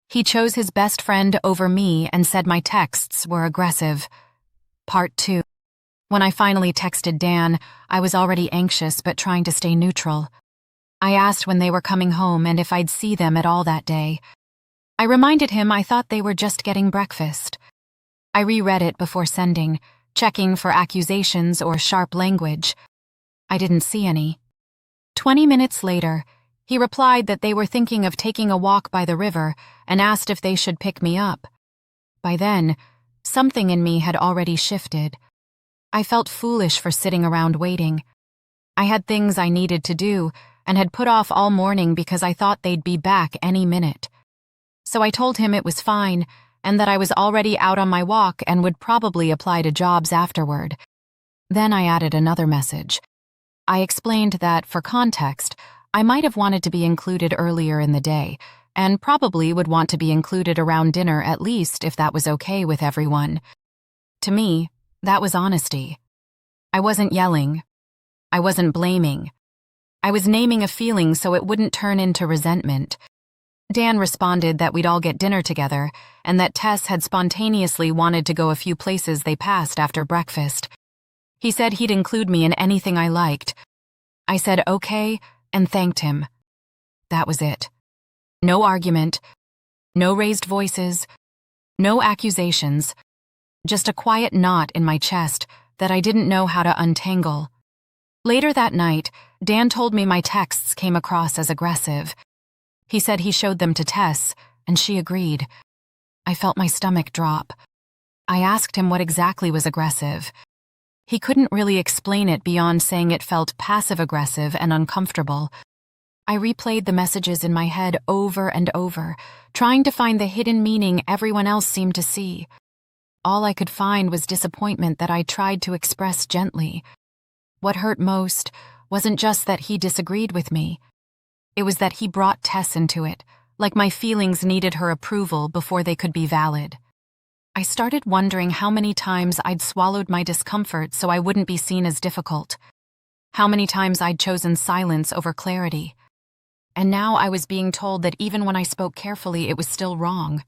He chose his best friend over me and said my texts were aggressive. Part 2. When I finally texted Dan, I was already anxious but trying to stay neutral. I asked when they were coming home and if I'd see them at all that day. I reminded him I thought they were just getting breakfast. I reread it before sending, checking for accusations or sharp language. I didn't see any. 20 minutes later, he replied that they were thinking of taking a walk by the river and asked if they should pick me up. By then, something in me had already shifted. I felt foolish for sitting around waiting. I had things I needed to do and had put off all morning because I thought they'd be back any minute. So I told him it was fine and that I was already out on my walk and would probably apply to jobs afterward. Then I added another message. I explained that, for context, I might have wanted to be included earlier in the day, and probably would want to be included around dinner at least if that was okay with everyone. To me, that was honesty. I wasn't yelling. I wasn't blaming. I was naming a feeling so it wouldn't turn into resentment. Dan responded that we'd all get dinner together, and that Tess had spontaneously wanted to go a few places they passed after breakfast. He said he'd include me in anything I liked. I said okay and thanked him. That was it. No argument, no raised voices, no accusations, just a quiet knot in my chest that I didn't know how to untangle. Later that night, Dan told me my texts came across as aggressive. He said he showed them to Tess, and she agreed. I felt my stomach drop. I asked him what exactly was aggressive. He couldn't really explain it beyond saying it felt passive-aggressive and uncomfortable. I replayed the messages in my head over and over, trying to find the hidden meaning everyone else seemed to see. All I could find was disappointment that I tried to express gently. What hurt most wasn't just that he disagreed with me. It was that he brought Tess into it, like my feelings needed her approval before they could be valid. I started wondering how many times I'd swallowed my discomfort so I wouldn't be seen as difficult. How many times I'd chosen silence over clarity. And now I was being told that even when I spoke carefully, it was still wrong.